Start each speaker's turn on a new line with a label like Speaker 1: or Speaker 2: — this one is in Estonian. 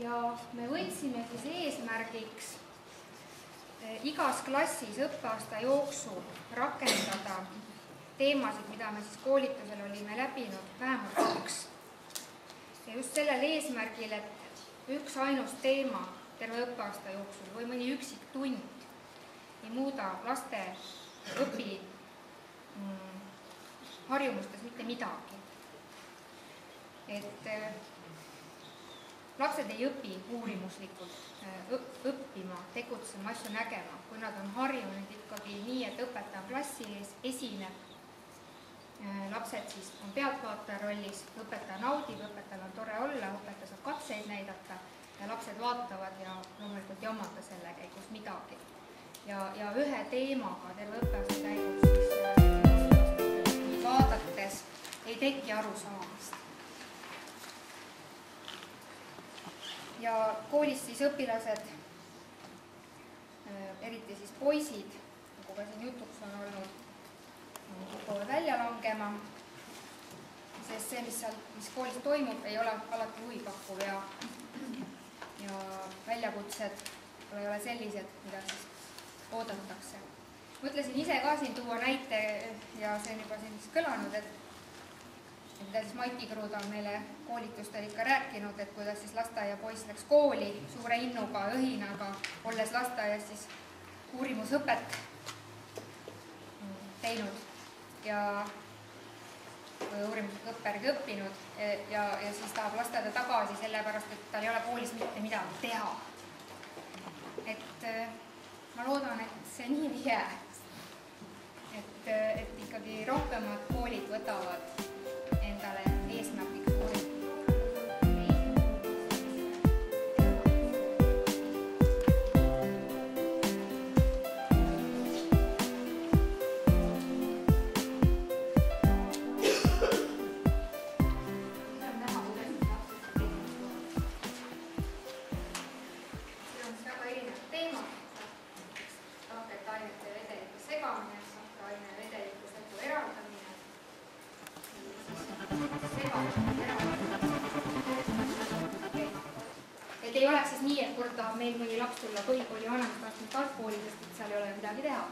Speaker 1: ja me võtsime siis eesmärgiks igas klassis õppeaasta jooksul rakendada teemasid, mida me siis koolitusel olime läbinud, vähemalt 2. Ja just sellel eesmärgil, et üks ainus teema terve õppeaasta jooksul või mõni üksik tund ei muuda laste harjumustes mitte midagi. Et lapsed ei õpi uurimuslikult õppima, tegutsema, asju nägema, kui nad on harjunud ikkagi nii, et õpetaja klassi ees esineb. Lapsed siis on pealtvaataja rollis, õpetaja naudib, õpetajal on tore olla, õpetaja saab katseid näidata ja lapsed vaatavad ja loomulikult ei omanda selle käigus midagi. Ja ühe teemaga terve õppeaasta käigus siis vaadates ei teki arusaamist. Ja koolis siis õpilased, eriti siis poisid, nagu ka siin jutuks on olnud, kipuvad välja langema, sest see, mis koolis toimub, ei ole alati huvipakkuv ja väljakutsed ei ole sellised, mida siis oodatakse. Mõtlesin ise ka siin tuua näite ja see on juba siin kõlanud, et mida siis Mati Kruud on meile koolitustel ikka rääkinud, et kuidas siis lasteaiapoiss läks kooli suure innuga, õhinaga, olles lasteaias siis uurimusõpet teinud ja uurimusõppärgi õppinud ja siis tahab lasteaeda tagasi sellepärast, et tal ei ole koolis mitte midagi teha. Et ma loodan, et see nii ei jää, et ikkagi rohkemad koolid võtavad endale eesmärgiks ei oleks siis nii, et kord tahab meil mõni laps tulla põhikooli vanemast astmest algkoolidest, et seal ei ole midagi teha.